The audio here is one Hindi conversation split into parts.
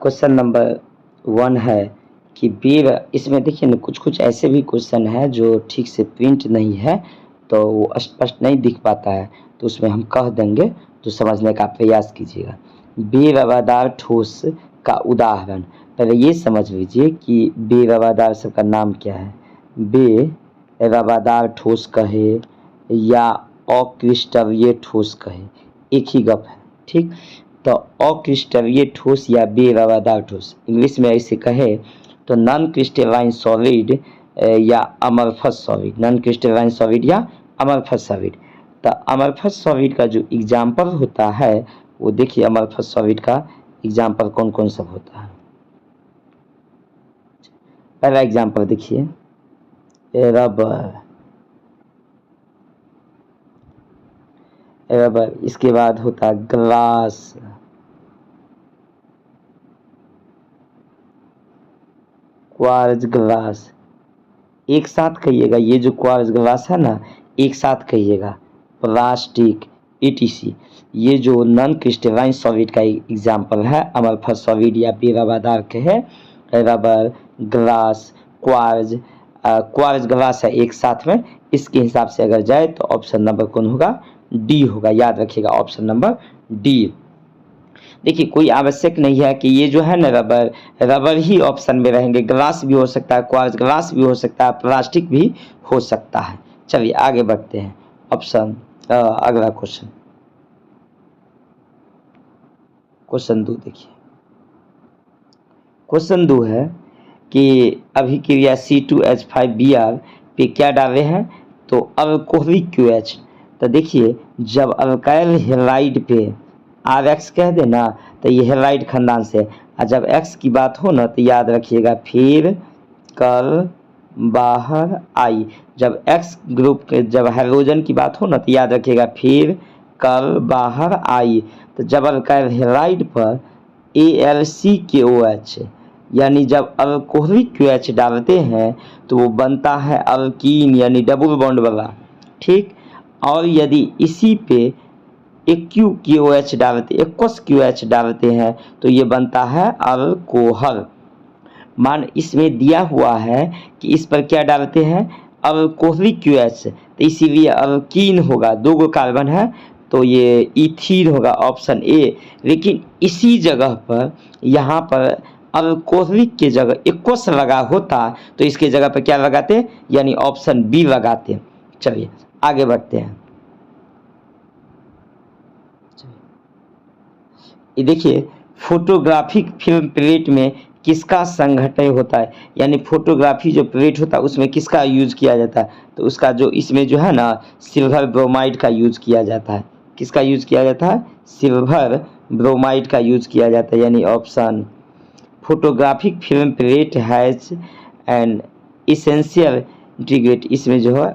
क्वेश्चन नंबर 1 है कि इसमें देखिए ना कुछ कुछ ऐसे भी क्वेश्चन है जो ठीक से प्रिंट नहीं है, तो वो स्पष्ट नहीं दिख पाता है, तो उसमें हम कह देंगे, तो समझने का प्रयास कीजिएगा। बेरवादार ठोस का उदाहरण, पहले ये समझ लीजिए कि बेरवादार सबका नाम क्या है। बेरवादार ठोस कहे या अक्रिस्टलीय ठोस कहे, एक ही गप है, ठीक। तो अक्रिस्टलीय ठोस या बेरवादार ठोस, इंग्लिश में ऐसे कहे तो नॉन क्रिस्टलाइन सॉलिड या amorphous solid, non crystalline solid या अमरफस सॉलिड। तो अमरफस सॉलिड का जो एग्जाम्पल होता है वो देखिए, अमरफस सॉलिड का एग्जाम्पल कौन कौन सब होता है। पहला एग्जाम्पल देखिए, रबर, रबर, इसके बाद होता है ग्लास, क्वार्ट्ज ग्लास, एक साथ कहिएगा, ये जो क्वार्ट्ज ग्लास है ना, एक साथ कहिएगा, प्लास्टिक, etc। ये जो नॉन क्रिस्टलाइन सॉलिड का एग्जाम्पल है, अमरफस सॉलिड या बेरवादार के है, rubber, glass, quartz, quartz glass है एक साथ में। इसके हिसाब से अगर जाए तो ऑप्शन नंबर कौन होगा, डी होगा, याद रखिएगा ऑप्शन नंबर डी। देखिए कोई आवश्यक नहीं है कि ये जो है ना रबर, रबर ही ऑप्शन में रहेंगे, ग्लास भी हो सकता है, क्वार्ट्ज ग्लास भी हो सकता है, प्लास्टिक भी हो सकता है। चलिए आगे बढ़ते हैं, ऑप्शन अगला क्वेश्चन, क्वेश्चन 2 देखिए। क्वेश्चन 2 है कि अभिक्रिया C2H5Br पे क्या डाले हैं, तो अल्कोहलिक QH। तो देखिए जब अल्काइल हेलाइड पे RX कह देना तो ये हेलाइड खानदान से, और जब X की बात हो ना तो याद रखिएगा फिर कल बाहर आई। जब X ग्रुप के जब हाइड्रोजन की बात हो ना तो याद रखिएगा फिर कल बाहर आई। तो जब अल्काइल हेलाइड पर AlCKOH यानी जब अल्कोहलिक QH डालते हैं तो वो बनता है अल्कीन यानी डबल बॉन्ड वाला, ठीक। और यदि इसी पे एक्वस QH डालते हैं तो ये बनता है अल्कोहल। मान इसमें दिया हुआ है कि इस पर क्या डालते हैं, अल्कोहलिक QH, तो इसीलिए अल्कीन होगा, 2 कार्बन है तो ये इथीन होगा, ऑप्शन ए। लेकिन इसी जगह पर यहाँ पर अल्कोहलिक के जगह एक्वस लगा होता तो इसके जगह पर क्या लगाते, यानी ऑप्शन बी लगाते। चलिए आगे बढ़ते हैं। ये देखिए फोटोग्राफिक फिल्म प्लेट में किसका संघटन होता है, यानी फोटोग्राफी जो प्लेट होता है उसमें किसका यूज किया जाता है, तो उसका जो इसमें जो है ना सिल्वर ब्रोमाइड का यूज किया जाता है। किसका यूज किया जाता है, सिल्वर ब्रोमाइड का यूज किया जाता है, यानी option photographic film plate has an essential integrate, इसमें जो है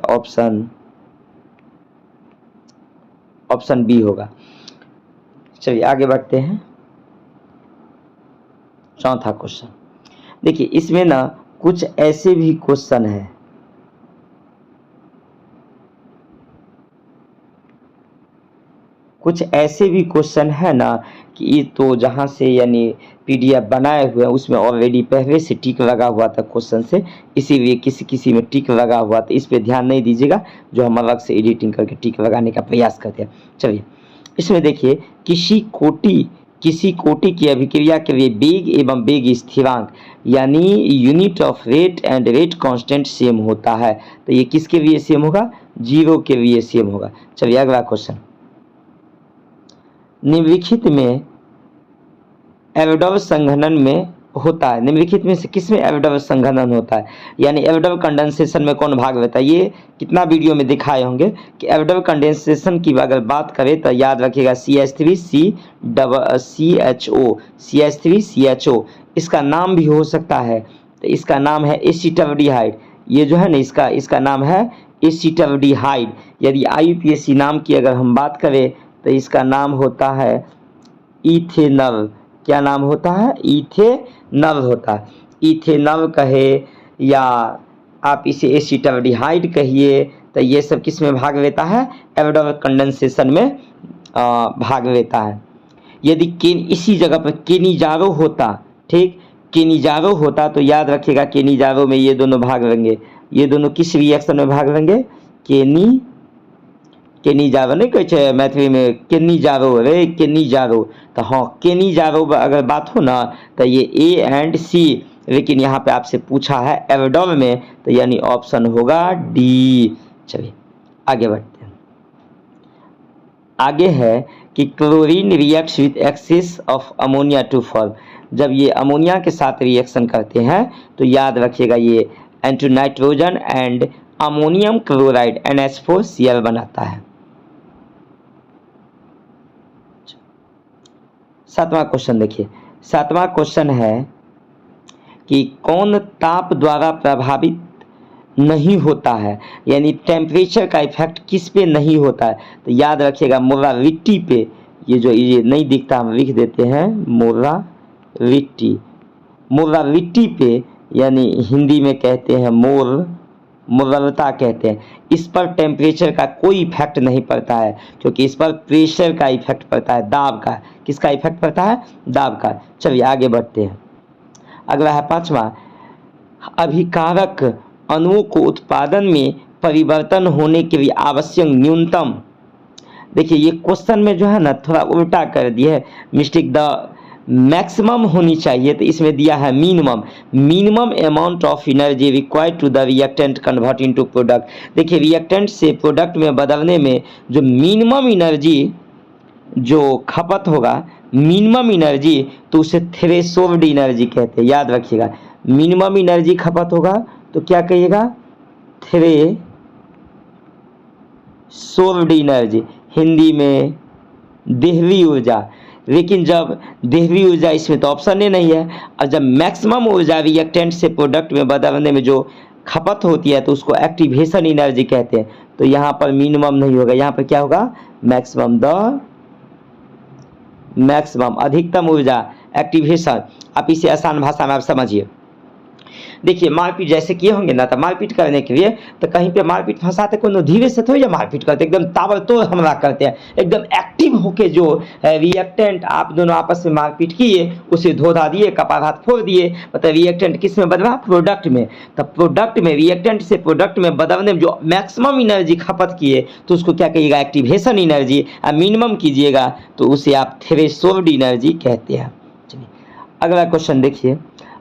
ऑप्शन बी होगा। चलिए आगे बढ़ते हैं, चौथा क्वेश्चन देखिए। इसमें ना कुछ ऐसे भी क्वेश्चन है, कुछ ऐसे भी क्वेश्चन है ना कि ये तो जहाँ से यानी PDF बनाए हुए हैं उसमें ऑलरेडी पहले से टिक लगा हुआ था क्वेश्चन से, इसीलिए किसी किसी में टिक लगा हुआ था, इस पे ध्यान नहीं दीजिएगा, जो हम अलग से एडिटिंग करके टिक लगाने का प्रयास करते हैं। चलिए इसमें देखिए, किसी कोटि की अभिक्रिया के लिए वेग एवं वेग स्थिरांक यानी unit of rate and rate constant same होता है, तो ये किसके लिए सेम होगा, 0 के लिए सेम होगा। चलिए अगला क्वेश्चन, निम्नलिखित में एवोगाड्रो संघनन में होता है, निम्नलिखित में से किसमें एवोगाड्रो संघनन होता है, यानी एवोगाड्रो कंडेंसेशन में कौन भाग लेता है। ये कितना वीडियो में दिखाए होंगे कि एवोगाड्रो कंडेंसेशन की अगर बात करें तो याद रखिएगा CH3CHO, इसका नाम भी हो सकता है, तो इसका नाम है एसिटाल्डिहाइड। ये जो है ना इसका नाम है एसिटाल्डिहाइड। यदि IUPAC नाम की अगर हम बात करें तो इसका नाम होता है इथेनॉल। क्या नाम होता है, इथेनॉल होता है। इथेनॉल कहे या आप इसे एसिटाल्डिहाइड कहिए, तो ये सब किस में भाग लेता है, एवोगाड्रो कंडेंसेशन में भाग लेता है। यदि इसी जगह पर केनिजारो होता, ठीक। केनिजारो होता तो याद रखिएगा केनिजारो में ये दोनों भाग लेंगे, ये दोनों किस रिएक्शन में भाग लेंगे? केनिजारो नहीं कहे मैथिली में केनिजारो, रे केनिजारो। तो हाँ केनिजारो अगर बात हो ना तो ये ए एंड सी, लेकिन यहाँ पे आपसे पूछा है एल्डोल में, तो यानी ऑप्शन होगा डी। चलिए आगे बढ़ते हैं। आगे है कि chlorine reacts with excess of ammonia to form. जब ये अमोनिया के साथ रिएक्शन करते हैं तो याद रखिएगा ये N two nitrogen and ammonium chloride NH4Cl बनाता है। सातवां क्वेश्चन देखिए, सातवां क्वेश्चन है कि कौन ताप द्वारा प्रभावित नहीं होता है, यानी टेम्परेचर का इफेक्ट किस पे नहीं होता है? तो याद रखिएगा मोराविटी पे। ये जो ये नहीं दिखता हम लिख देते हैं मोराविटी, मोराविटी पे, यानी हिंदी में कहते हैं मोरलता कहते हैं। इस पर टेम्परेचर का कोई इफेक्ट नहीं पड़ता है, क्योंकि इस पर प्रेशर का इफेक्ट पड़ता है, दाब का। किसका इफेक्ट पड़ता है? दाब का। चलिए आगे बढ़ते हैं। अगला है पांचवा, अभिकारक अणुओं को उत्पादन में परिवर्तन होने के लिए आवश्यक न्यूनतम। देखिए ये क्वेश्चन में जो है ना थोड़ा उल्टा कर दिया है मिस्टेक, द मैक्सिमम होनी चाहिए, तो इसमें दिया है minimum amount of energy required to the reactant convert into product. देखिए रिएक्टेंट से प्रोडक्ट में बदलने में जो मिनिमम एनर्जी जो खपत होगा, मिनिमम एनर्जी, तो उसे थ्रेशोल्ड एनर्जी कहते हैं। याद रखिएगा मिनिमम एनर्जी खपत होगा तो क्या कहिएगा? थ्रेशोल्ड एनर्जी, हिंदी में देहवी ऊर्जा। लेकिन जब देहवी ऊर्जा इसमें तो ऑप्शन ही नहीं है, और जब मैक्सिमम ऊर्जा रिएक्टेंट से प्रोडक्ट में बदलने में जो खपत होती है तो उसको एक्टिवेशन एनर्जी कहते हैं। तो यहाँ पर मिनिमम नहीं होगा, यहाँ पर क्या होगा? मैक्सिमम, द मैक्सिमम, अधिकतम ऊर्जा, एक्टिवेशन। आप इसे आसान भाषा में आप समझिए। देखिए मारपीट जैसे किए होंगे ना, तो मारपीट करने के लिए तो कहीं पे मारपीट फंसाते को धीरे से थोड़ी मारपीट करते, एकदम ताबड़तोड़ हमला करते हैं, एकदम एक्टिव होके जो रिएक्टेंट आप दोनों आपस में मारपीट किए उसे धो धा दिए, कपार हाथ फोड़ दिए, मतलब रिएक्टेंट किस में बदला? प्रोडक्ट में। तब प्रोडक्ट में रिएक्टेंट से प्रोडक्ट में बदलने में जो मैक्सिमम एनर्जी खपत किए तो उसको क्या कहिएगा? Activation energy. मिनिमम कीजिएगा तो उसे आप थ्रेशोल्ड एनर्जी कहते हैं। चलिए अगला क्वेश्चन देखिए।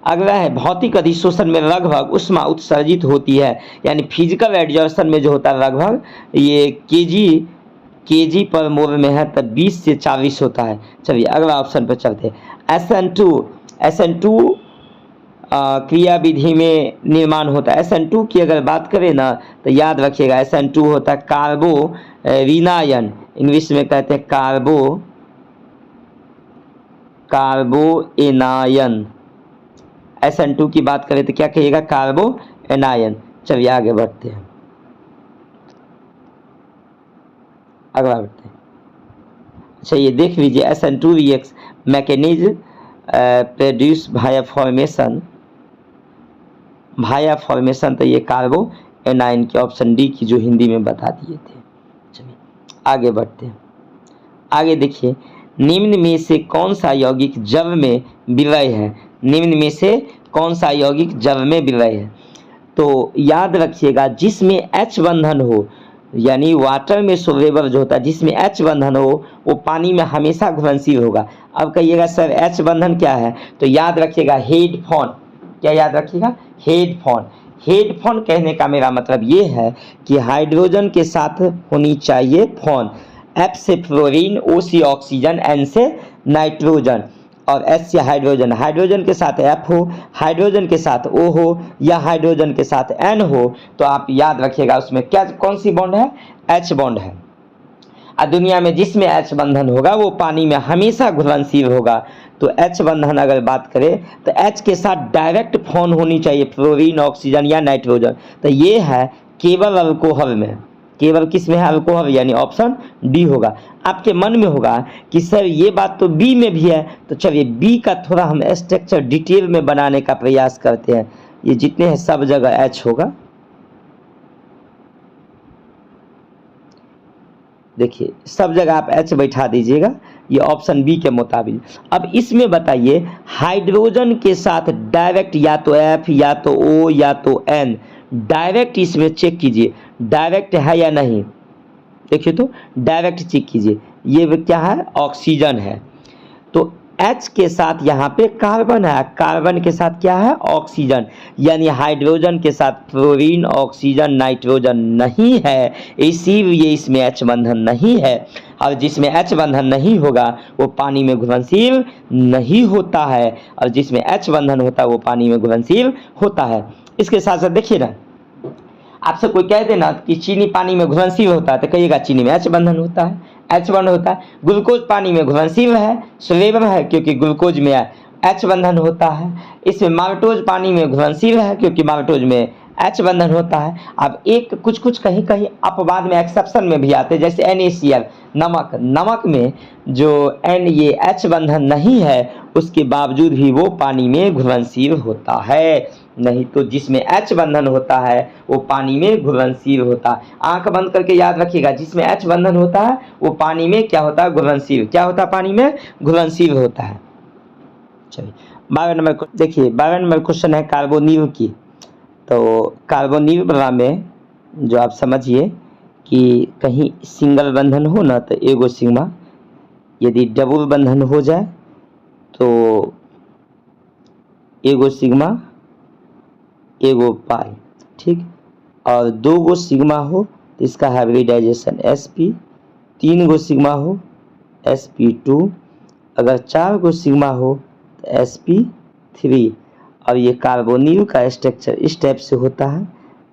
अगला है भौतिक अधिशोषण में लगभग उष्मा उत्सर्जित होती है, यानी फिजिकल एडजर्शन में जो होता है लगभग ये केजी पर मोल में है, तब 20 से 40 होता है। चलिए अगला ऑप्शन पर चलते हैं। SN2 क्रिया विधि में निर्माण होता है। SN2 की अगर बात करें ना तो याद रखिएगा SN2 होता है कार्बो विनायन, इंग्लिश में कहते हैं कार्बो एनायन। SN2 की बात करें तो क्या कहिएगा? कार्बो एनायन। चलिए आगे बढ़ते हैं, अगला बढ़ते हैं। अच्छा ये देख लीजिए SN2 react mechanism produce via formation, तो ये कार्बो एनायन के ऑप्शन डी की जो हिंदी में बता दिए थे। चलिए आगे बढ़ते हैं। आगे देखिए निम्न में से कौन सा यौगिक जल में विलय है? निम्न में से कौन सा यौगिक जल में विलय है? तो याद रखिएगा जिसमें H बंधन हो, यानी वाटर में सोल्यूबल जो होता है जिसमें H बंधन हो वो पानी में हमेशा घुलनशील होगा। अब कहिएगा सर H बंधन क्या है? तो याद रखिएगा हेडफोन। क्या याद रखिएगा? हेडफोन। हेडफोन कहने का मेरा मतलब ये है कि हाइड्रोजन के साथ होनी चाहिए फोन। F से फ्लोरीन, O से ऑक्सीजन, N से नाइट्रोजन और S से हाइड्रोजन। हाइड्रोजन के साथ F हो, हाइड्रोजन के साथ O हो या हाइड्रोजन के साथ N हो, तो आप याद रखिएगा उसमें क्या कौन सी बॉन्ड है? H बॉन्ड है। और दुनिया में जिसमें H बंधन होगा वो पानी में हमेशा घुलनशील होगा। तो H बंधन अगर बात करें तो H के साथ डायरेक्ट फोन होनी चाहिए, फ्लोरीन, ऑक्सीजन या नाइट्रोजन। तो ये है केवल अल्कोहल में, केवल किस में है? अल्कोहल, यानी ऑप्शन डी होगा। आपके मन में होगा कि सर ये बात तो बी में भी है, तो चलिए बी का थोड़ा हम स्ट्रक्चर डिटेल में बनाने का प्रयास करते हैं। ये जितने हैं सब जगह H होगा। देखिए सब जगह आप H बैठा दीजिएगा, ये ऑप्शन बी के मुताबिक। अब इसमें बताइए हाइड्रोजन के साथ डायरेक्ट या तो F या तो O या तो N, डायरेक्ट इसमें चेक कीजिए डायरेक्ट है या नहीं। देखिए तो डायरेक्ट चेक कीजिए, ये क्या है, ऑक्सीजन है। तो H के साथ यहाँ पे कार्बन है, कार्बन के साथ क्या है, ऑक्सीजन, यानी हाइड्रोजन के साथ फ्लोरीन, ऑक्सीजन, नाइट्रोजन नहीं है, इसीलिए इसमें H बंधन नहीं है। और जिसमें H बंधन नहीं होगा वो पानी में घुलनशील नहीं होता है, और जिसमें H बंधन होता है वो पानी में घुलनशील होता है। इसके साथ साथ देखिए ना, आपसे कोई कह देना कि चीनी पानी में घुलनशील होता है तो कहिएगा चीनी में H बंधन होता है, H बंधन होता है। ग्लूकोज पानी में घुलनशील है, सोडियम है, क्योंकि ग्लूकोज में H बंधन होता है। इसमें माल्टोज पानी में घुलनशील है, क्योंकि माल्टोज में H बंधन होता है। अब एक कुछ कहीं कहीं अपवाद में एक्सेप्शन में भी आते हैं, जैसे NaCl नमक, नमक में जो ये H बंधन नहीं है उसके बावजूद भी वो पानी में घुलनशील होता है, नहीं तो जिसमें H बंधन होता है वो पानी में घुलनशील होता है। आंख बंद करके याद रखिएगा, जिसमें H बंधन होता है वो पानी में क्या होता है, घुलनशील, क्या होता है, पानी में घुलनशील होता है। चलिए 12 नंबर देखिए, 12 नंबर क्वेश्चन है कार्बोनिल की। तो कार्बोनिल वाला में जो आप समझिए कि कहीं सिंगल बंधन हो ना तो एगो सिग्मा, यदि डबल बंधन हो जाए तो एगो सिग्मा एगो पाई, ठीक। और 2 गो सिग्मा हो तो इसका हाइब्रिडाइजेशन sp, 3 गो सिग्मा हो sp2, अगर 4 गो सिग्मा हो तो sp3। और ये कार्बोनिल का स्ट्रक्चर इस टाइप से होता है।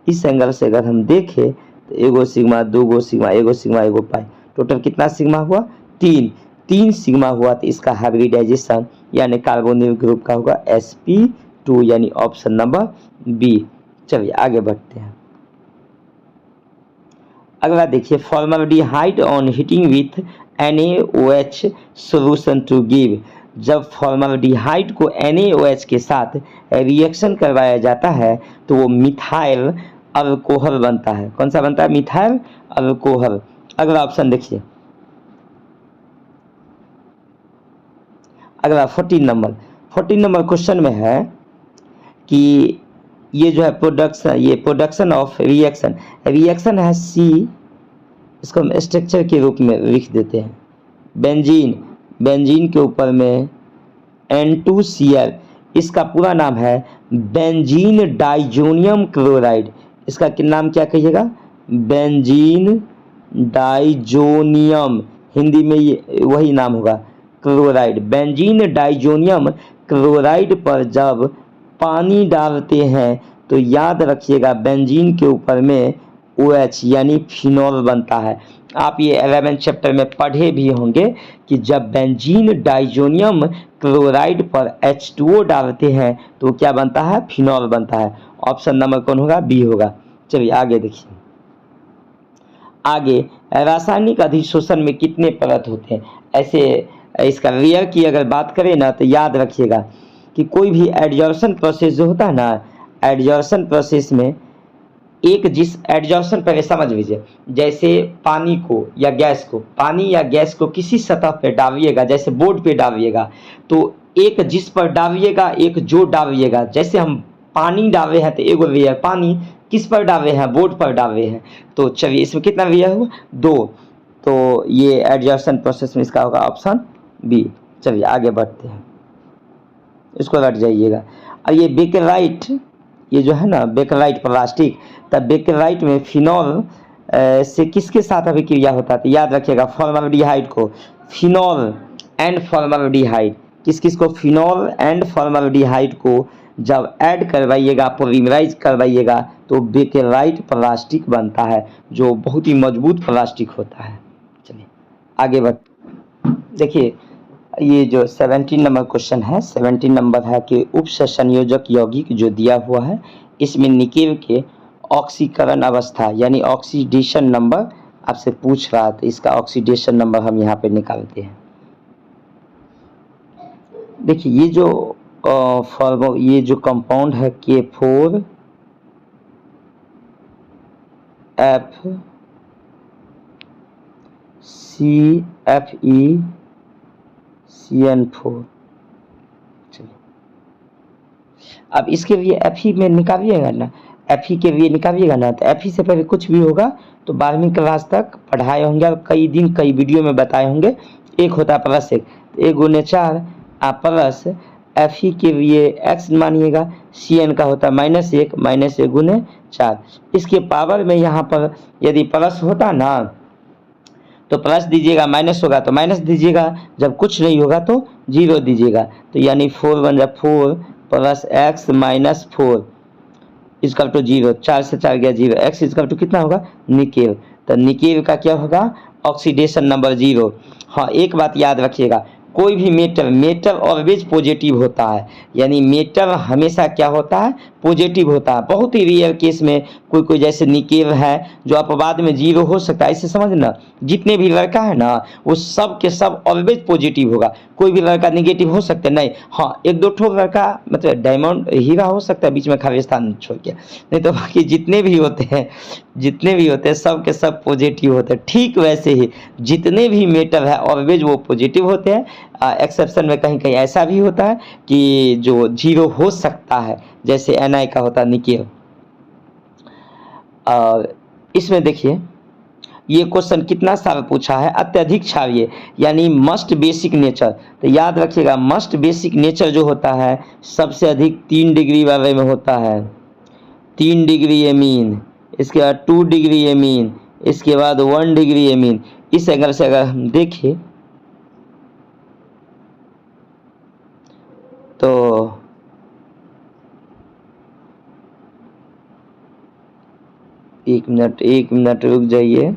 इस एंगल से अगर हम देखें तो एगो सिग्मा, 2 गो सिग्मा, एगो सिग्मा एगो पाई, टोटल कितना सिग्मा हुआ, 3 सिग्मा हुआ। तो इसका हाइब्रिडाइजेशन यानी कार्बोनिल ग्रुप का होगा sp2, यानी ऑप्शन नंबर बी। चलिए आगे बढ़ते हैं। अगला देखिए, formaldehyde on heating with NaOH solution to give. जब फॉर्मल्डिहाइड को NaOH के साथ रिएक्शन करवाया जाता है तो वो मिथाइल अल्कोहल बनता है। कौन सा बनता है, मिथाइल अल्कोहल। अगला ऑप्शन देखिए, अगला 14 नंबर क्वेश्चन में है कि ये जो है प्रोडक्शन, ये प्रोडक्शन ऑफ रिएक्शन है C, इसको हम स्ट्रक्चर के रूप में लिख देते हैं। बेंजीन के ऊपर में N2Cl, इसका पूरा नाम है बेंजीन डाइजोनियम क्लोराइड। इसका नाम क्या कहिएगा, बेंजीन डाइजोनियम, हिंदी में ये वही नाम होगा, क्लोराइड। बेंजीन डाइजोनियम क्लोराइड पर जब पानी डालते हैं तो याद रखिएगा बेंजीन के ऊपर में OH यानी फिनॉल बनता है। आप ये 11th चैप्टर में पढ़े भी होंगे कि जब बेंजीन डाइजोनियम क्लोराइड पर H2O डालते हैं तो क्या बनता है, फिनॉल बनता है। ऑप्शन नंबर कौन होगा, बी होगा। चलिए आगे देखिए, आगे रासायनिक अधिशोषण में कितने परत होते हैं। ऐसे इसका रियर की अगर बात करें ना तो याद रखिएगा कि कोई भी एडजॉर्प्शन प्रोसेस जो होता है ना, एडजॉर्प्शन प्रोसेस में एक जिस एडजॉर्प्शन पहले समझ लीजिए, जैसे पानी या गैस को किसी सतह पे डालिएगा, जैसे बोर्ड पे डालिएगा तो एक जिस पर डालिएगा एक जो डालिएगा, जैसे हम पानी डाले हैं तो एगो लेयर पानी किस पर डाले हैं, बोर्ड पर डाले हैं। तो चलिए इसमें कितना लेयर हुआ, 2। तो ये एडजॉर्प्शन प्रोसेस में इसका होगा ऑप्शन बी। चलिए आगे बढ़ते हैं, इसको रट जाइएगा। और ये बेकेलाइट, ये जो है ना बेकेलाइट प्लास्टिक, तब बेकेलाइट में फिनॉल से किसके साथ अभिक्रिया होता है, तो याद रखिएगा फॉर्मल्डिहाइड को, फिनॉल एंड फॉर्मल्डिहाइड, किस को, फिनॉल एंड फॉर्मल्डिहाइड को जब ऐड करवाइएगा, पॉलीमराइज करवाइएगा तो बेकेलाइट प्लास्टिक बनता है, जो बहुत ही मजबूत प्लास्टिक होता है। चलिए आगे बढ़, देखिए ये जो 17 नंबर क्वेश्चन है, 17 नंबर है कि उप संयोजक यौगिक जो दिया हुआ है इसमें निकेल के ऑक्सीकरण अवस्था यानी ऑक्सीडेशन नंबर आपसे पूछ रहा था, इसका ऑक्सीडेशन नंबर हम यहाँ पे निकालते हैं। देखिए ये जो ये जो कंपाउंड है K4F CFeCN4। अब इसके लिए Fe में निकालिएगा ना, Fe के लिए निकालिएगा ना, तो Fe से पहले कुछ भी होगा तो 12वीं क्लास तक पढ़ाए होंगे और कई दिन कई वीडियो में बताए होंगे। एक होता है प्लस एक, तो 1 गुने 4 आप प्लस Fe के लिए x मानिएगा, Cn का होता है -1, -1 गुने 4। इसके पावर में यहाँ पर यदि प्लस होता ना तो प्लस दीजिएगा, माइनस होगा तो माइनस दीजिएगा, जब कुछ नहीं होगा तो 0 दीजिएगा। तो यानी 4 बन जाए 4 plus x minus 4 equal to 0। 4 से 4 गया 0। x इजकल टू कितना होगा, निकेल। तो निकेल का क्या होगा, ऑक्सीडेशन नंबर 0। हाँ, एक बात याद रखिएगा, कोई भी मेटल ऑलवेज पॉजिटिव होता है, यानी मेटल हमेशा क्या होता है, पॉजिटिव होता है। बहुत ही रेयर केस में कोई जैसे निकेल है जो अपवाद में 0 हो सकता है, ऐसे समझना। जितने भी लड़का है ना वो सब के सब ऑलवेज पॉजिटिव होगा, कोई भी लड़का नेगेटिव हो सकता है नहीं। हाँ, एक दो ठो लड़का मतलब डायमंड हीरा हो सकता है बीच में खालिस्तान छोड़ के, नहीं तो बाकी जितने भी होते हैं सब के सब पॉजिटिव होते हैं। ठीक वैसे ही जितने भी मेटल है ऑलवेज वो पॉजिटिव होते हैं। एक्सेप्शन में कहीं कहीं ऐसा भी होता है कि जो 0 हो सकता है, जैसे Na का होता है निकेल। और इसमें देखिए ये क्वेश्चन कितना साल पूछा है, अत्यधिक क्षारीय यानी मस्ट बेसिक नेचर। तो याद रखिएगा, मस्ट बेसिक नेचर जो होता है सबसे अधिक 3 डिग्री वाले में होता है। 3 डिग्री एमीन, इसके बाद 2 डिग्री एमीन, इसके बाद 1 डिग्री एमीन। इस एंगल से अगर हम देखें तो एक मिनट रुक जाइए।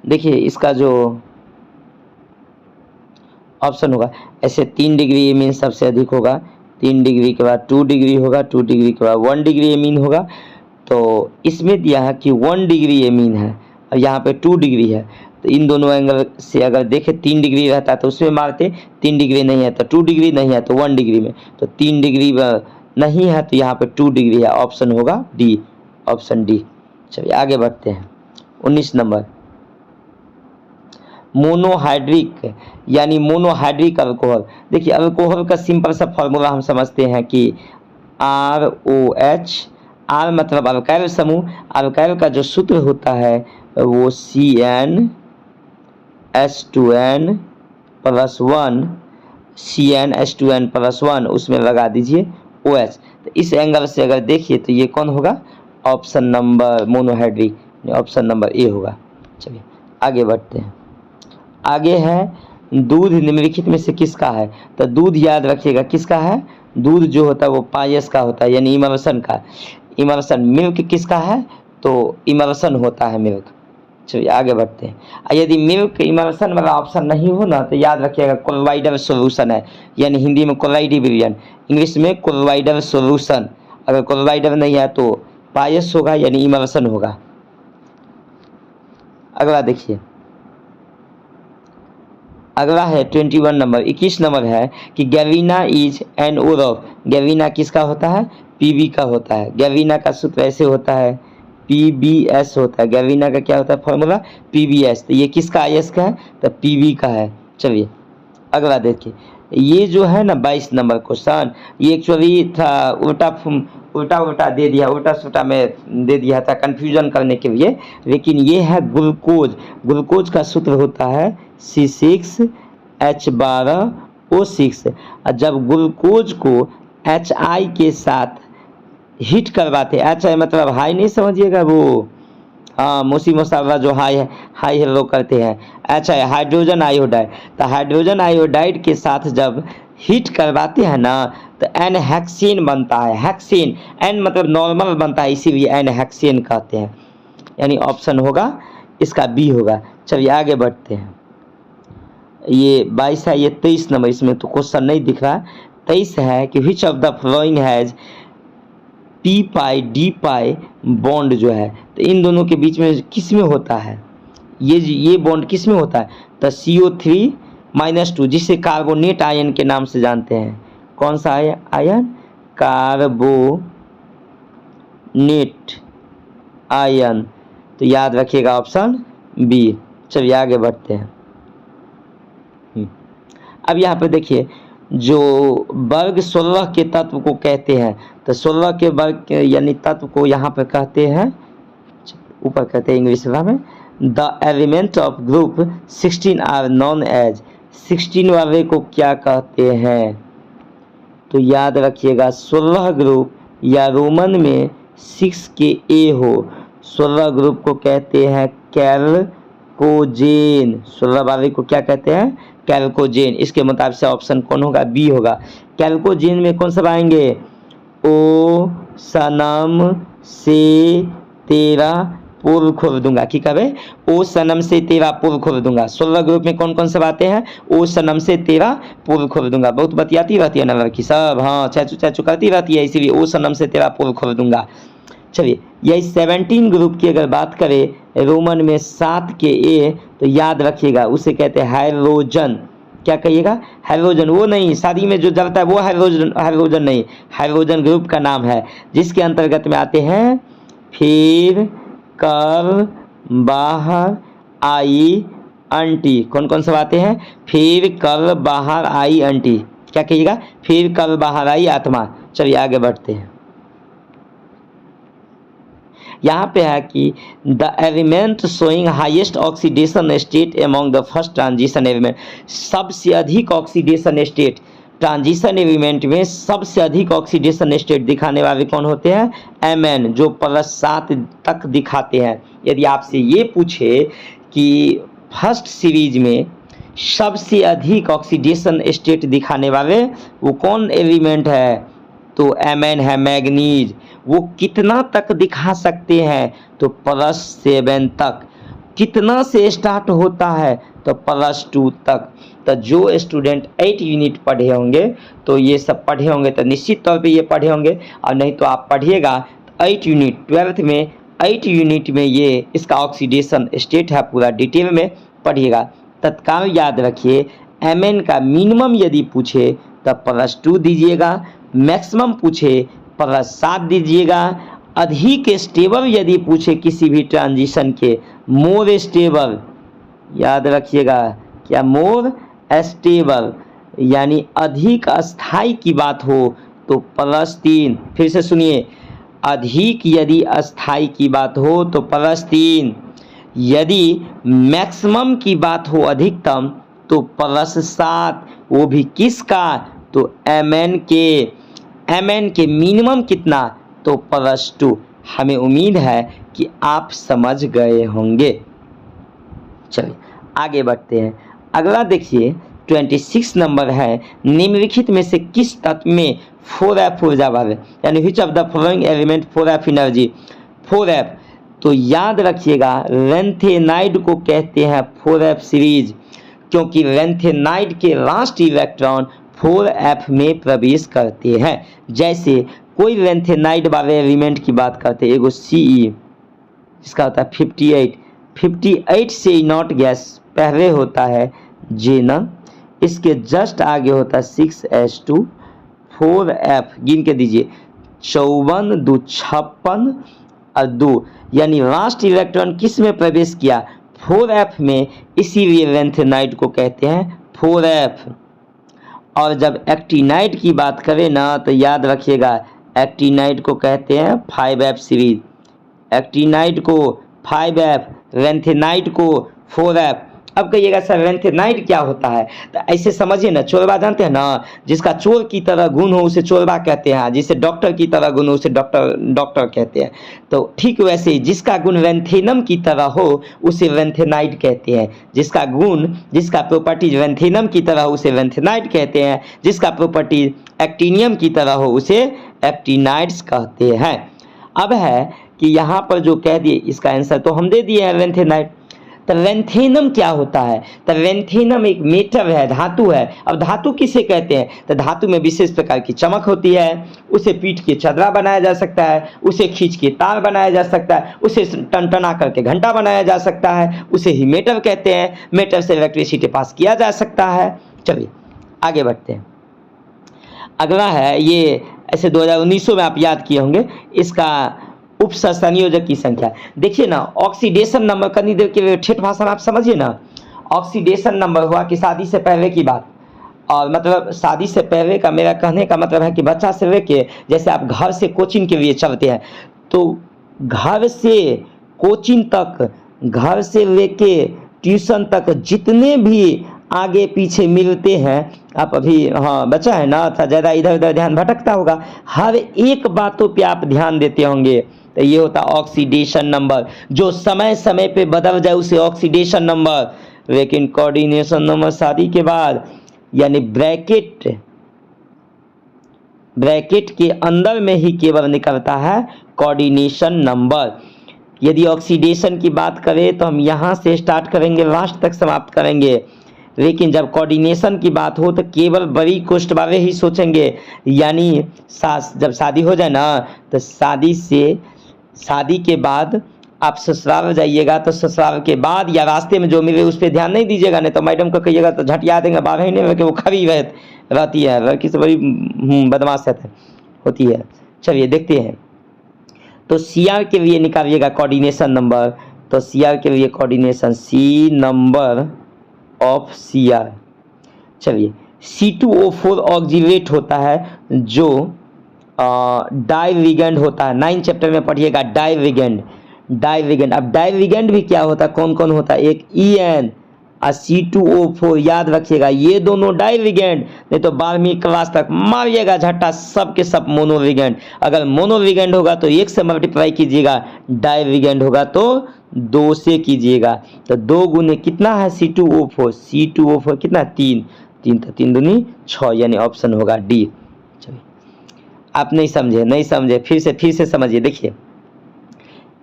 देखिए इसका जो ऑप्शन होगा ऐसे 3 डिग्री एमीन सबसे अधिक होगा, 3 डिग्री के बाद 2 डिग्री होगा, 2 डिग्री के बाद 1 डिग्री एमीन होगा। तो इसमें दिया है कि 1 डिग्री एमीन है और यहाँ पे 2 डिग्री है, तो इन दोनों एंगल से अगर देखें 3 डिग्री रहता है तो उसमें मारते, 3 डिग्री नहीं है तो 2 डिग्री नहीं है तो 1 डिग्री में, तो 3 डिग्री नहीं है तो यहाँ पे 2 डिग्री है, ऑप्शन होगा डी, ऑप्शन डी। चलिए आगे बढ़ते हैं। 19 नंबर, मोनोहाइड्रिक यानी मोनोहाइड्रिक अल्कोहल। देखिए अल्कोहल का सिंपल सा फॉर्मूला हम समझते हैं कि ROH, R मतलब अल्काइल समूह, अल्काइल का जो सूत्र होता है वो CnH2n+1, CnH2n+1 उसमें लगा दीजिए OH। तो इस एंगल से अगर देखिए तो ये कौन होगा, option number monohydric, option number A होगा। चलिए आगे बढ़ते हैं। आगे है दूध निम्नलिखित में से किसका है। तो दूध याद रखिएगा किसका है, दूध जो होता है वो पायस का होता है यानी इमल्सन का। इमल्सन मिल्क किसका है, तो इमल्सन होता है मिल्क। चलिए आगे बढ़ते हैं। यदि मिल्क इमल्सन वाला ऑप्शन नहीं हो ना तो याद रखिएगा कोलोइडल सॉल्यूशन है, यानी हिंदी में कोलाइडी विलियन, इंग्लिश में कोलोइडल सॉल्यूशन। अगर कोलोइडल नहीं है तो पायस होगा यानी इमल्सन होगा। अगला देखिए, अगला है 21 नंबर, 21 नंबर है कि गैवीना इज एन ओरफ। गैवीना किसका होता है, पीबी का होता है। गैवीना का सूत्र ऐसे होता है PBS होता है। गैवीना का क्या होता है फॉर्मूला, PBS। तो ये किसका IS का है, तो PB का है। चलिए अगला देखिए, ये जो है ना 22 नंबर क्वेश्चन, ये एक्चुअली था उल्टा दे दिया, उल्टा सुल्टा में दे दिया था कंफ्यूजन करने के लिए, लेकिन ये है ग्लूकोज। ग्लूकोज का सूत्र होता है C6H12O6। और जब ग्लूकोज को HI के साथ हिट करवाते, HI मतलब हाई नहीं समझिएगा वो, हाँ मोसी मसाला जो हाई हेलो करते हैं, HI हाइड्रोजन आयोडाइड। तो हाइड्रोजन आयोडाइड के साथ जब हीट करवाते हैं ना तो एन हेक्सेन बनता है। हेक्सेन, एन मतलब नॉर्मल बनता है इसीलिए एन हेक्सेन कहते हैं, यानी ऑप्शन होगा इसका बी होगा। चलिए आगे बढ़ते हैं। ये 22 है, ये 23 नंबर, इसमें तो क्वेश्चन नहीं दिख रहा। 23 है कि which of the following has P pi D pi bond जो है, तो इन दोनों के बीच में किस में होता है, ये बॉन्ड किस में होता है, तो CO3-2 जिसे कार्बोनेट आयन के नाम से जानते हैं। कौन सा आयन, कार्बोनेट आयन। तो याद रखिएगा ऑप्शन बी। चलिए आगे बढ़ते हैं। अब यहाँ पे देखिए, जो वर्ग 16 के तत्व को कहते हैं, तो 16 के वर्ग यानी तत्व को यहाँ पे कहते हैं, ऊपर कहते हैं इंग्लिश में, the element of group 16 are known as. 16 वाले को क्या कहते हैं? तो याद रखिएगा 16 ग्रुप या रोमन में 6 के ए हो, 16 ग्रुप को कहते हैं कैल्कोजेन। 16 वाले को क्या कहते हैं? कैल्कोजेन। इसके मुताबिक से ऑप्शन कौन होगा? बी होगा। कैल्कोजेन में कौन सब आएंगे? ओ सनम से तेरा पूर्व खोल दूंगा। की कहे? ओ सनम से तेरा पूर्व खोल दूंगा। 16 ग्रुप में कौन कौन से बातें हैं? ओ सनम से तेरा पूर्व खोल दूंगा। बहुत बतियाती रहती है ना लड़की सब, हाँ चाचू चाचू करती रहती है, इसीलिए ओ सनम से तेरा पूर्व खोल दूंगा। चलिए, यही 17 ग्रुप की अगर बात करें रोमन में 7 के ए, तो याद रखिएगा उसे कहते हैं हाइड्रोजन। क्या कहिएगा? हाइड्रोजन। वो नहीं, शादी में जो जलता है वो हाइड्रोजन, हाइड्रोजन नहीं, हाइड्रोजन ग्रुप का नाम है, जिसके अंतर्गत में आते हैं फिर कर बाहर आई अंटी। कौन कौन सब आते हैं? फिर कर बाहर आई अंटी। क्या कहिएगा? फिर कर बाहर आई आत्मा। चलिए आगे बढ़ते हैं। यहाँ पे है कि the element showing highest oxidation state among the first transition element. सबसे अधिक ऑक्सीडेशन स्टेट, ट्रांजिशन एलिमेंट में सबसे अधिक ऑक्सीडेशन स्टेट दिखाने वाले कौन होते हैं? Mn, जो +7 तक दिखाते हैं। यदि आपसे ये पूछे कि फर्स्ट सीरीज में सबसे अधिक ऑक्सीडेशन स्टेट दिखाने वाले वो कौन एलिमेंट है, तो Mn है, मैग्नीज। वो कितना तक दिखा सकते हैं? तो +7 तक। कितना से स्टार्ट होता है? तो +2 तक। तो जो स्टूडेंट 8 यूनिट पढ़े होंगे, तो ये सब पढ़े होंगे, तो निश्चित तौर पे ये पढ़े होंगे, और नहीं तो आप पढ़िएगा 8 यूनिट 12th में 8 यूनिट में ये इसका ऑक्सीडेशन स्टेट है, पूरा डिटेल में पढ़िएगा। तत्काल याद रखिए, Mn का मिनिमम यदि पूछे तो +2 दीजिएगा, मैक्सिमम पूछे +7 दीजिएगा। अधिक स्टेबल यदि पूछे किसी भी ट्रांजिशन के, मोर स्टेबल, याद रखिएगा क्या? मोर स्टेबल यानी अधिक अस्थाई की बात हो तो +3। फिर से सुनिए, अधिक यदि अस्थाई की बात हो तो +3, यदि मैक्सिमम की बात हो अधिकतम तो +7। वो भी किसका? तो Mn के मिनिमम कितना? तो +2। हमें उम्मीद है कि आप समझ गए होंगे। चलिए आगे बढ़ते हैं। अगला देखिए 26 नंबर है, निम्नलिखित में से किस तत्व में 4f ऊर्जा भाग है? यानी which of the following element 4f energy? 4f, तो याद रखिएगा लेंथेनाइड को कहते हैं 4f सीरीज, क्योंकि लेंथेनाइड के लास्ट इलेक्ट्रॉन 4f में प्रवेश करते हैं। जैसे कोई लेंथेनाइड वाले एलिमेंट की बात करते हैं, एगो Ce जिसका होता है 58 से नॉट गैस पहले होता है जेनम, इसके जस्ट आगे होता है 6s2 4f, गिन के दीजिए 54 2 56 और 2, यानी लास्ट इलेक्ट्रॉन किस में प्रवेश किया? 4f में, इसीलिए लेंथेनाइड को कहते हैं 4f। और जब एक्टिनाइड की बात करें ना, तो याद रखिएगा एक्टिनाइड को कहते हैं 5f सीरीज। एक्टिनाइड को 5f, लेंथेनाइड को 4f। अब कहिएगा सर लेंथेनाइड क्या होता है? तो ऐसे समझिए ना, चोरबा जानते हैं ना, जिसका चोर की तरह गुण हो उसे चोरबा कहते हैं, जिसे डॉक्टर की तरह गुण हो उसे डॉक्टर कहते हैं। तो ठीक वैसे ही जिसका गुण लेंथेनम की तरह हो उसे लेंथेनाइड कहते हैं। जिसका गुण, जिसका प्रॉपर्टीज लेंथेनम की तरह हो उसे लेंथेनाइड कहते हैं। जिसका प्रॉपर्टीज एक्टिनियम की तरह हो उसे एक्टिनाइड्स कहते हैं। अब है कि यहाँ पर जो कह दिए, इसका आंसर तो हम दे दिए हैं लेंथेनाइड। तो लेंथेनम क्या होता है? तो लेंथेनम एक मेटल है, धातु है। अब धातु किसे कहते हैं? तो धातु में विशेष प्रकार की चमक होती है, उसे पीट के चदरा बनाया जा सकता है, उसे खींच के तार बनाया जा सकता है, उसे टनटना करके घंटा बनाया जा सकता है, उसे ही मेटल कहते हैं। मेटल से इलेक्ट्रिसिटी पास किया जा सकता है। चलिए आगे बढ़ते हैं। अगला है, ये ऐसे 2019 में आप याद किए होंगे, इसका उपसंयोजक की संख्या। देखिए ना, ऑक्सीडेशन नंबर करनी देर के ठेठ भाषा में आप समझिए ना, ऑक्सीडेशन नंबर हुआ कि शादी से पहले की बात, और मतलब शादी से पहले का मेरा कहने का मतलब है कि बच्चा से लेके, जैसे आप घर से कोचिंग के लिए चलते हैं, तो घर से कोचिंग तक, घर से लेके ट्यूशन तक जितने भी आगे पीछे मिलते हैं, आप अभी हाँ बच्चा है ना, था ज़्यादा इधर उधर ध्यान भटकता होगा, हर एक बातों पे आप ध्यान देते होंगे, तो ये होता ऑक्सीडेशन नंबर। जो समय समय पे बदल जाए उसे ऑक्सीडेशन नंबर। लेकिन कोऑर्डिनेशन नंबर शादी के बाद, यानी ब्रैकेट के अंदर में ही केवल निकलता है कोऑर्डिनेशन नंबर। यदि ऑक्सीडेशन की बात करें तो हम यहाँ से स्टार्ट करेंगे, लास्ट तक समाप्त करेंगे, लेकिन जब कोऑर्डिनेशन की बात हो तो केवल बड़ी कोष्ठ वाले ही सोचेंगे। यानी जब शादी हो जाए ना, तो शादी के बाद आप ससुराल जाइएगा, तो ससुराल के बाद या रास्ते में जो मिले उस पर ध्यान नहीं दीजिएगा, नहीं तो मैडम को कहिएगा तो झटिया देंगे 12 महीने में कि वो खड़ी रहती है, लड़की से बड़ी बदमाश होती है। चलिए देखते हैं। तो सीआर के लिए निकालिएगा कोऑर्डिनेशन नंबर, तो सीआर के लिए coordination C number of CR. चलिए C2O4 ऑक्सीलेट होता है जो डाइलिगेंड होता है, 9 चैप्टर में पढ़िएगा डाइलिगेंड। अब डाइलिगेंड भी क्या होता है, कौन कौन होता है, एक EN और C2O4, याद रखिएगा ये दोनों डाइलिगेंड, नहीं तो 12वीं क्लास तक मारिएगा झट्टा, सब के सब मोनोलिगेंड। अगर मोनोलिगेंड होगा तो 1 से मल्टीप्लाई कीजिएगा, डाइलिगेंड होगा तो 2 से कीजिएगा। तो 2 गुने कितना है C2O4 कितना, 3 तो 3 दूनी 6, यानी ऑप्शन होगा डी। चलिए आप नहीं समझे, फिर से समझिए। देखिए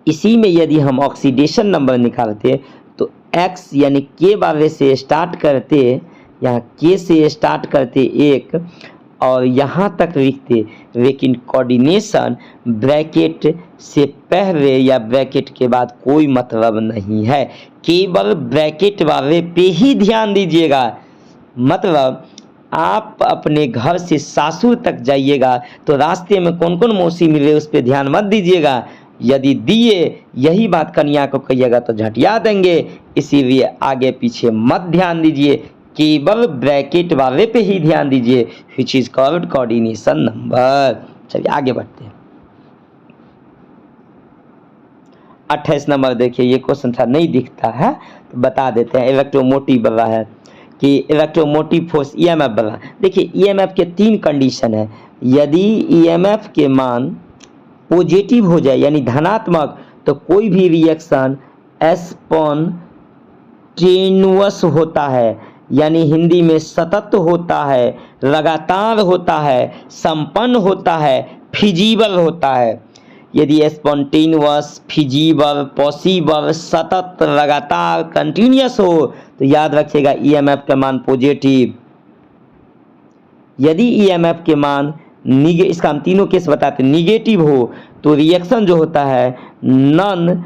इसी में यदि हम ऑक्सीडेशन नंबर निकालते तो X यानी K वाले से स्टार्ट करते, यहाँ K से स्टार्ट करते 1 और यहाँ तक लिखते, लेकिन कोऑर्डिनेशन ब्रैकेट से पहले या ब्रैकेट के बाद कोई मतलब नहीं है, केवल ब्रैकेट वाले पे ही ध्यान दीजिएगा। मतलब आप अपने घर से सासुर तक जाइएगा तो रास्ते में कौन कौन मौसी मिले उस पर ध्यान मत दीजिएगा, यदि दिए यही बात कन्या को कहिएगा तो झटिया देंगे, इसीलिए आगे पीछे मत ध्यान दीजिए, केवल ब्रैकेट वाले पे ही ध्यान दीजिए, which is called coordination number. चलिए आगे बढ़ते हैं। 28 नंबर देखिए, ये क्वेश्चन था नहीं दिखता है तो बता देते हैं। इलेक्ट्रोमोटिव वाला है कि इलेक्ट्रोमोटिव फोर्स EMF वाला। देखिए EMF के 3 कंडीशन है। यदि EMF के मान पॉजिटिव हो जाए यानी धनात्मक, तो कोई भी रिएक्शन स्पॉन्टेनियस होता है, यानी हिंदी में सतत होता है, लगातार होता है, संपन्न होता है, फिजिबल होता है। यदि स्पॉन्टेनियस, फिजिबल, पॉसिबल, सतत, लगातार, कंटिन्यूस हो तो याद रखिएगा EMF का मान पॉजिटिव। यदि EMF के मान इसका हम तीनों केस बताते हैं, निगेटिव हो तो रिएक्शन जो होता है नॉन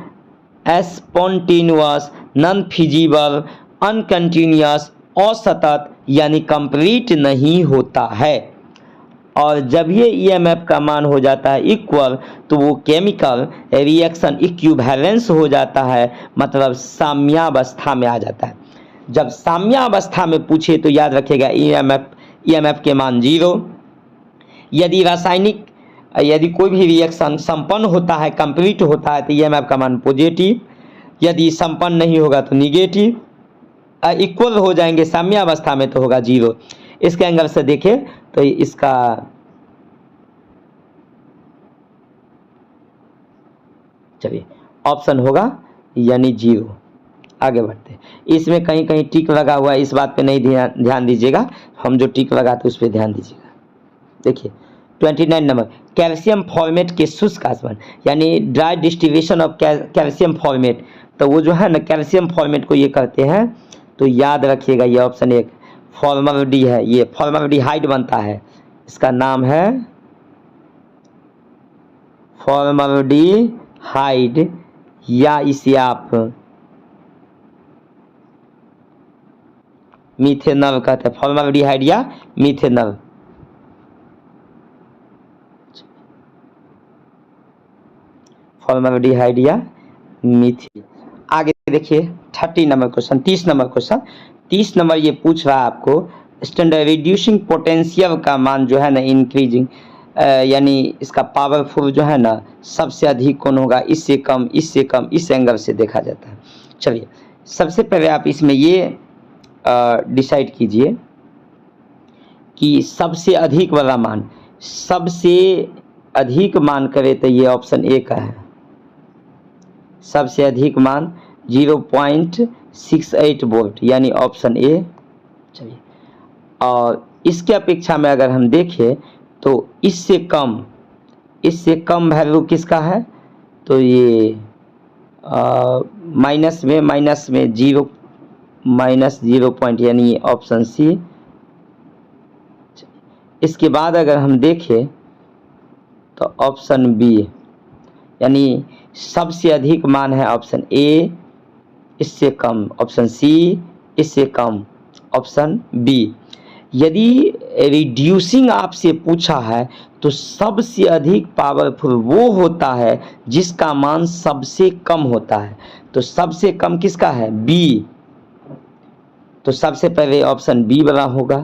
स्पॉन्टेनियस, नॉन फिजिबल, अनकंटिन्यूस, असतत यानी कंप्लीट नहीं होता है। और जब ये EMF का मान हो जाता है इक्वल, तो वो केमिकल रिएक्शन इक्विवेलेंस हो जाता है, मतलब साम्यावस्था में आ जाता है। जब साम्यावस्था में पूछे तो याद रखिएगा EMF के मान 0। यदि कोई भी रिएक्शन संपन्न होता है, कंप्लीट होता है, तो EMF का मान पॉजिटिव। यदि संपन्न नहीं होगा तो निगेटिव। इक्वल हो जाएंगे साम्यावस्था में तो होगा 0। इसके एंगल से देखें तो इसका चलिए ऑप्शन होगा यानी 0। आगे बढ़ते हैं। इसमें कहीं कहीं टिक लगा हुआ है, इस बात पे नहीं ध्यान दीजिएगा, हम जो टिक लगाते उस पर ध्यान दीजिएगा। देखिए 29 नंबर, कैल्शियम फॉर्मेट के शुष्क आसवन, यानी dry distillation of calcium formate. तो वो जो है ना कैल्शियम फॉर्मेट को ये करते हैं, तो याद रखिएगा ये ऑप्शन 1 फॉर्मल्डी है, ये फॉर्मल्डिहाइड बनता है, इसका नाम है फॉर्मल्डिहाइड, या इसे आप मिथेनॉल कहते हैं, फॉर्मल्डिहाइड या मिथेनॉल। फॉर्मल्डिहाइड या मीथिल। आगे देखिए 30 number question, 30 number question. 30 number ये पूछ रहा है आपको स्टैंडर्ड रिड्यूसिंग पोटेंशियल का मान जो है ना इंक्रीजिंग, यानी इसका पावरफुल जो है ना सबसे अधिक कौन होगा, इससे कम, इससे कम, इस एंगल से देखा जाता है। चलिए सबसे पहले आप इसमें ये डिसाइड कीजिए कि सबसे अधिक वाला मान, सबसे अधिक मान करे तो ये ऑप्शन ए का है, सबसे अधिक मान 0.68 वोल्ट यानी ऑप्शन ए। चलिए और इसके अपेक्षा में अगर हम देखें तो इससे कम वैल्यू किसका है, तो ये माइनस में जीरो, माइनस 0 पॉइंट यानी ऑप्शन सी। इसके बाद अगर हम देखें तो ऑप्शन बी, यानी सबसे अधिक मान है ऑप्शन ए, इससे कम ऑप्शन सी, इससे कम ऑप्शन बी। यदि रिड्यूसिंग आपसे पूछा है तो सबसे अधिक पावरफुल वो होता है जिसका मान सबसे कम होता है। तो सबसे कम किसका है, बी। तो सबसे पहले ऑप्शन बी वाला होगा।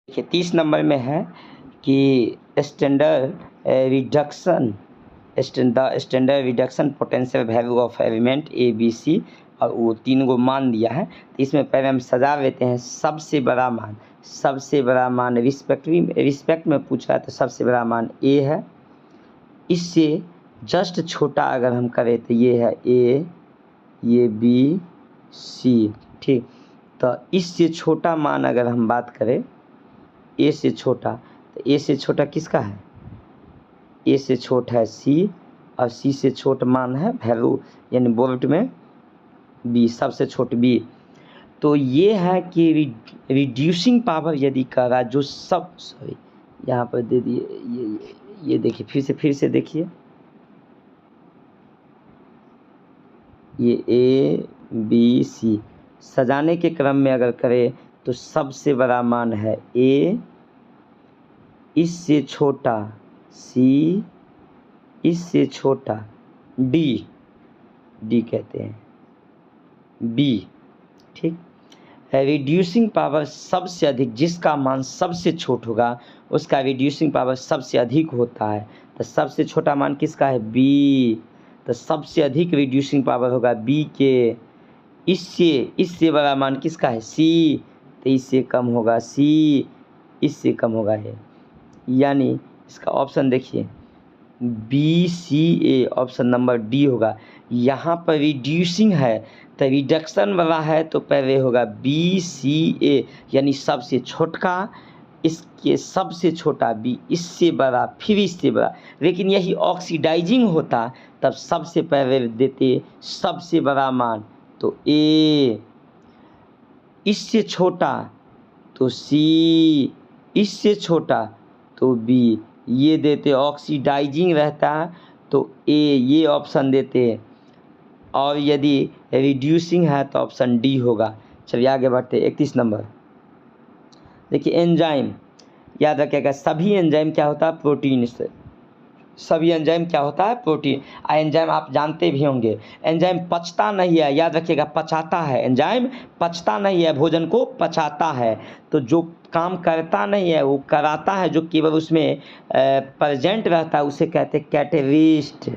देखिए 30 नंबर में है कि standard reduction potential value of element A B C, और वो 3 को मान दिया है। तो इसमें पहले हम सजा लेते हैं सबसे बड़ा मान, सबसे बड़ा मान रिस्पेक्ट में पूछा है तो सबसे बड़ा मान ए है। इससे जस्ट छोटा अगर हम करें तो ये है ए, ये बी, सी, ठीक। तो इससे छोटा मान अगर हम बात करें ए से छोटा, तो ए से छोटा किसका है, ए से छोटा है सी, और सी से छोटा मान है वैल्यू यानी वोल्ट में बी, सबसे छोटी बी। तो ये है कि रिड्यूसिंग पावर यदि कर रहा जो सब, सॉरी यहाँ पर दे दिए, ये देखिए फिर से देखिए, ये ए बी सी सजाने के क्रम में अगर करें तो सबसे बड़ा मान है ए, इससे छोटा सी, इससे छोटा डी, डी कहते हैं बी, ठीक। रिड्यूसिंग पावर सबसे अधिक, जिसका मान सबसे छोटा होगा उसका रिड्यूसिंग पावर सबसे अधिक होता है। तो सबसे छोटा मान किसका है, बी। तो सबसे अधिक रिड्यूसिंग पावर होगा बी के। इससे बड़ा मान किसका है, सी। तो इससे कम होगा सी, इससे कम होगा है, यानी इसका ऑप्शन देखिए बी सी ए, ऑप्शन नंबर डी होगा। यहाँ पर रिड्यूसिंग है तो रिडक्शन वाला है तो पहले होगा बी सी ए, यानी सबसे छोटा, इसके सबसे छोटा बी, इससे बड़ा, फिर इससे बड़ा। लेकिन यही ऑक्सीडाइजिंग होता तब सबसे पहले देते सबसे बड़ा मान तो ए, इससे छोटा तो सी, इससे छोटा तो बी, ये देते। ऑक्सीडाइजिंग रहता तो ए, ये ऑप्शन देते, और यदि रिड्यूसिंग है तो ऑप्शन डी होगा। चलिए आगे बढ़ते 31 नंबर। देखिए एंजाइम, याद रखिएगा सभी एंजाइम क्या होता है, प्रोटीन से, सभी एंजाइम क्या होता है, प्रोटीन। एंजाइम आप जानते भी होंगे, एंजाइम पचता नहीं है, याद रखिएगा पचाता है। एंजाइम पचता नहीं है, भोजन को पचाता है। तो जो काम करता नहीं है वो कराता है, जो केवल उसमें प्रेजेंट रहता है उसे कहते हैं कैटेलिस्ट,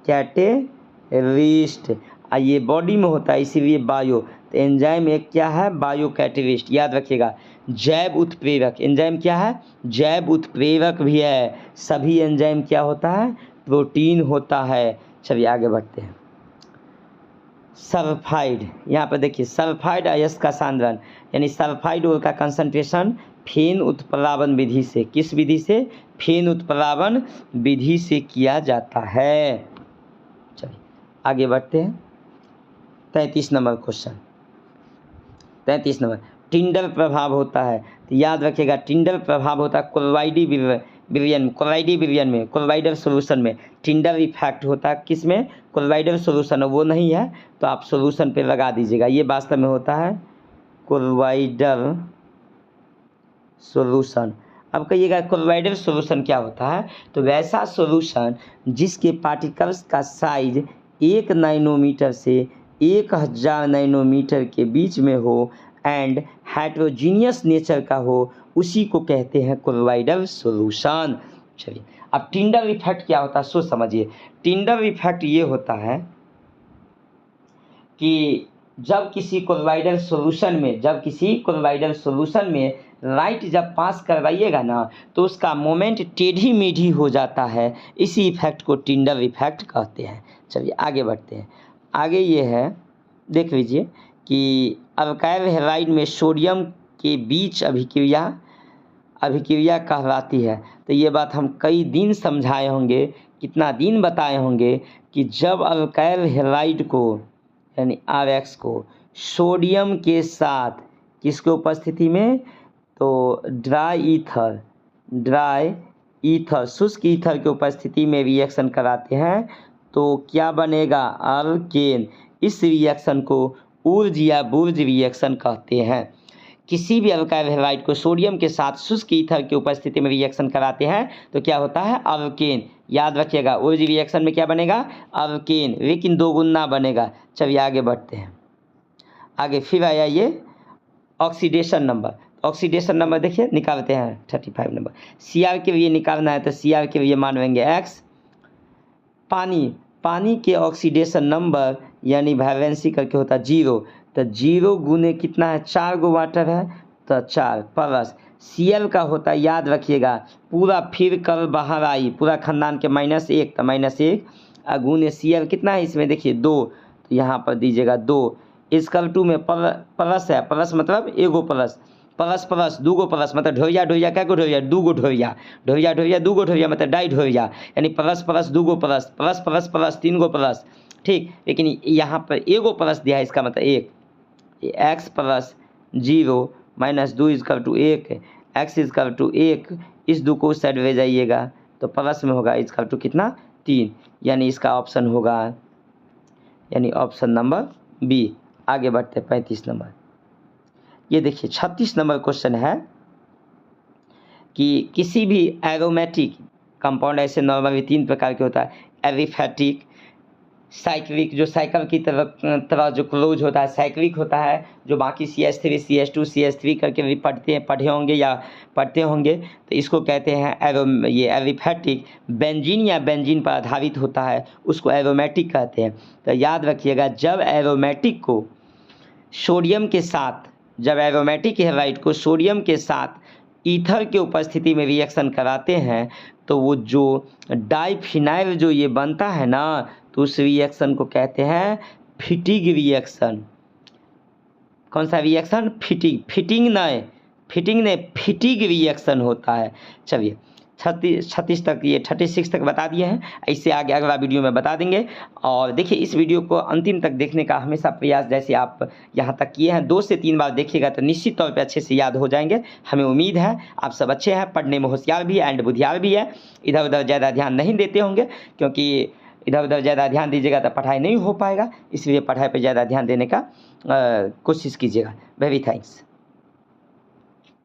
कैटेलिस्ट। ये बॉडी में होता है इसीलिए बायो। तो एंजाइम एक क्या है, बायो कैटेलिस्ट। याद रखिएगा जैव उत्प्रेरक, एंजाइम क्या है, जैव उत्प्रेरक भी है। सभी एंजाइम क्या होता है, प्रोटीन होता है। चलिए आगे बढ़ते हैं। सल्फाइड, यहाँ पर देखिए सल्फाइड अयस्क का सांद्रण, यानी सल्फाइड ओर का कंसंट्रेशन फेन उत्प्लावन विधि से, किस विधि से, फेन उत्प्लावन विधि से किया जाता है। चलिए आगे बढ़ते हैं 33 नंबर क्वेश्चन। 33 नंबर टिंडल प्रभाव होता है। तो याद रखिएगा टिंडल प्रभाव होता है विलयन में, कोलॉइडी विलयन में, कोलॉइडल सॉल्यूशन में टिंडल इफेक्ट होता है किसमें, कोलॉइडल सॉल्यूशन, वो नहीं है तो आप सॉल्यूशन पे लगा दीजिएगा। ये वास्तव में होता है कोलॉइडल सॉल्यूशन। अब कहिएगा कोलॉइडल सॉल्यूशन क्या होता है, तो वैसा सॉल्यूशन जिसके पार्टिकल्स का साइज 1 नैनोमीटर से 1000 नैनोमीटर के बीच में हो एंड हेटेरोजीनियस नेचर का हो, उसी को कहते हैं कोलॉइडल सॉल्यूशन। चलिए अब टिंडल इफेक्ट क्या होता है सो समझिए। टिंडल इफेक्ट ये होता है कि जब किसी कोलॉइडल सॉल्यूशन में लाइट जब पास करवाइएगा ना तो उसका मोमेंट टेढ़ी मेढ़ी हो जाता है, इसी इफेक्ट को टिंडल इफेक्ट कहते हैं। चलिए आगे बढ़ते हैं। आगे ये है, देख लीजिए कि अल्काइल हैलाइड में सोडियम के बीच अभिक्रिया कहलाती है। तो ये बात हम कई दिन समझाए होंगे, कितना दिन बताए होंगे कि जब अल्काइल हैलाइड को यानी RX को सोडियम के साथ किसके उपस्थिति में, तो ड्राई ईथर शुष्क ईथर के उपस्थिति में रिएक्शन कराते हैं तो क्या बनेगा, अल्केन। इस रिएक्शन को ऊर्ज या बुर्ज रिएक्शन कहते हैं। किसी भी अल्काइल हैलाइड को सोडियम के साथ शुष्क ईथर की उपस्थिति में रिएक्शन कराते हैं तो क्या होता है, अल्केन। याद रखिएगा ऊर्ज रिएक्शन में क्या बनेगा, अल्केन, लेकिन दोगुना बनेगा। चलिए आगे बढ़ते हैं। आगे फिर आया ये ऑक्सीडेशन नंबर। ऑक्सीडेशन नंबर देखिए निकालते हैं 35 नंबर। Cr के लिए निकालना है तो Cr के लिए मान लेंगे x। पानी के ऑक्सीडेशन नंबर यानी वैलेंसी करके होता है 0, तो 0 गुने कितना है, 4 गो वाटर है तो 4 प्लस Cl का होता है, याद रखिएगा पूरा फिर कल बाहर आई पूरा खानदान के -1 तो -1 गुने Cl कितना है इसमें देखिए 2, तो यहाँ पर दीजिएगा 2 इसकल 2 में प्लस है, प्लस मतलब एगो प्लस प्लस दूगो प्लस मतलब ढोइया क्या को ढोइया, दूगो ढोइया दूगो ढोइया मतलब डाई ढोइया, यानी प्लस दूगो प्लस 3 गो प्लस, ठीक। लेकिन यहाँ पर एगो प्लस दिया है, इसका मतलब 1, x plus 0 minus 2 equal to 1, x equal to 1, इस 2 को उस साइड ले जाइएगा तो प्लस में होगा इजकल टू कितना 3, यानी इसका ऑप्शन होगा यानी ऑप्शन नंबर बी। आगे बढ़ते 35 नंबर। ये देखिए 36 नंबर क्वेश्चन है कि किसी भी एरोमेटिक कंपाउंड ऐसे नॉर्मली 3 प्रकार के होता है, एलिफैटिक, साइक्लिक जो साइकिल की तरह जो क्लोज होता है, साइक्लिक होता है जो बाकी CH3 CH2 CH3 करके भी पढ़े होंगे तो इसको कहते हैं ये एलिफैटिक। बेंजीन पर आधारित होता है उसको एरोमेटिक कहते हैं। तो याद रखिएगा जब एरोमेटिक हैलाइड को सोडियम के साथ ईथर के उपस्थिति में रिएक्शन कराते हैं तो वो जो डाइफिनाइल जो ये बनता है ना तो उस रिएक्शन को कहते हैं फिटिग रिएक्शन। कौन सा रिएक्शन, फिटिंग नहीं फिटिग रिएक्शन होता है। चलिए 36 तक ये 36 तक बता दिए हैं, इससे आगे अगला वीडियो में बता देंगे। और देखिए इस वीडियो को अंतिम तक देखने का हमेशा प्रयास, जैसे आप यहाँ तक किए हैं 2 से 3 बार देखिएगा तो निश्चित तौर पे अच्छे से याद हो जाएंगे। हमें उम्मीद है आप सब अच्छे हैं, पढ़ने में होशियार भी है एंड बुद्धियार भी है, इधर उधर ज़्यादा ध्यान नहीं देते होंगे, क्योंकि इधर उधर ज़्यादा ध्यान दीजिएगा तो पढ़ाई नहीं हो पाएगा, इसलिए पढ़ाई पर ज़्यादा ध्यान देने का कोशिश कीजिएगा। Very thanks.